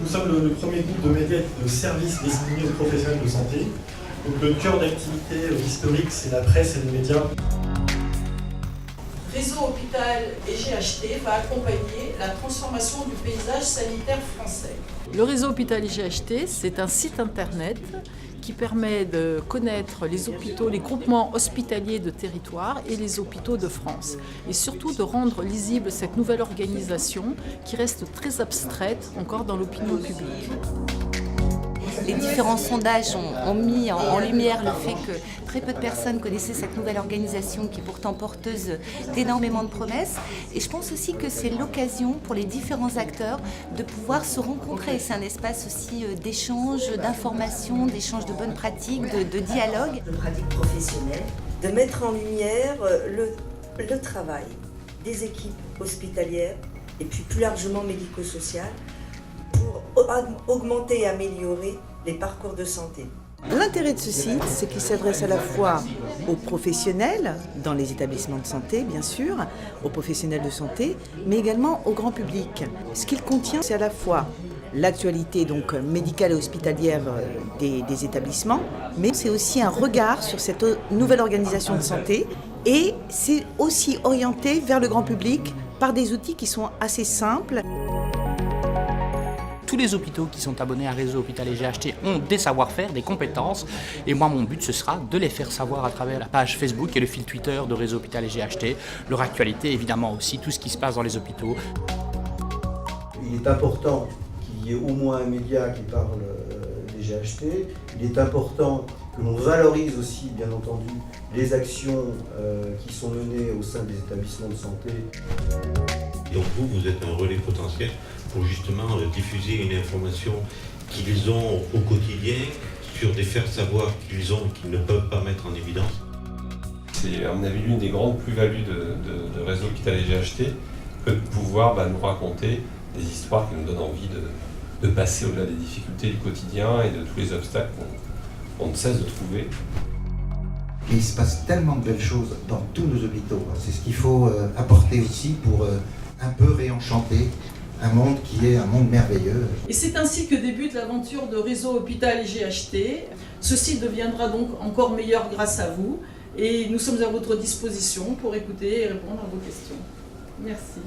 Nous sommes le premier groupe de médias et de services destinés aux professionnels de santé. Donc, le cœur d'activité historique, c'est la presse et les médias. Réseau Hôpital et GHT va accompagner la transformation du paysage sanitaire français. Le réseau Hôpital et GHT, c'est un site internet qui permet de connaître les hôpitaux, les groupements hospitaliers de territoire et les hôpitaux de France. Et surtout de rendre lisible cette nouvelle organisation qui reste très abstraite encore dans l'opinion publique. Les différents sondages ont mis en lumière le fait que très peu de personnes connaissaient cette nouvelle organisation qui est pourtant porteuse d'énormément de promesses. Et je pense aussi que c'est l'occasion pour les différents acteurs de pouvoir se rencontrer. C'est un espace aussi d'échange, d'information, d'échange de bonnes pratiques, de dialogue. De pratiques professionnelles, de mettre en lumière le travail des équipes hospitalières et puis plus largement médico-sociales pour augmenter et améliorer les parcours de santé. L'intérêt de ce site, c'est qu'il s'adresse à la fois aux professionnels, dans les établissements de santé bien sûr, aux professionnels de santé, mais également au grand public. Ce qu'il contient, c'est à la fois l'actualité donc médicale et hospitalière des établissements, mais c'est aussi un regard sur cette nouvelle organisation de santé et c'est aussi orienté vers le grand public par des outils qui sont assez simples. Tous les hôpitaux qui sont abonnés à Réseau Hôpital et GHT ont des savoir-faire, des compétences. Et moi, mon but, ce sera de les faire savoir à travers la page Facebook et le fil Twitter de Réseau Hôpital et GHT. Leur actualité, évidemment aussi, tout ce qui se passe dans les hôpitaux. Il est important qu'il y ait au moins un média qui parle des GHT. Il est important que l'on valorise aussi, bien entendu, les actions qui sont menées au sein des établissements de santé. Donc vous êtes un relais potentiel pour justement diffuser une information qu'ils ont au quotidien sur des faire savoir qu'ils ont et qu'ils ne peuvent pas mettre en évidence. C'est à mon avis l'une des grandes plus-values de Réseau Hôpital et GHT que de pouvoir nous raconter des histoires qui nous donnent envie de passer au-delà des difficultés du quotidien et de tous les obstacles qu'on ne cesse de trouver. Et il se passe tellement de belles choses dans tous nos hôpitaux. C'est ce qu'il faut apporter aussi pour un peu réenchanter un monde qui est un monde merveilleux. Et c'est ainsi que débute l'aventure de Réseau Hôpital et GHT. Ce site deviendra donc encore meilleur grâce à vous et nous sommes à votre disposition pour écouter et répondre à vos questions. Merci.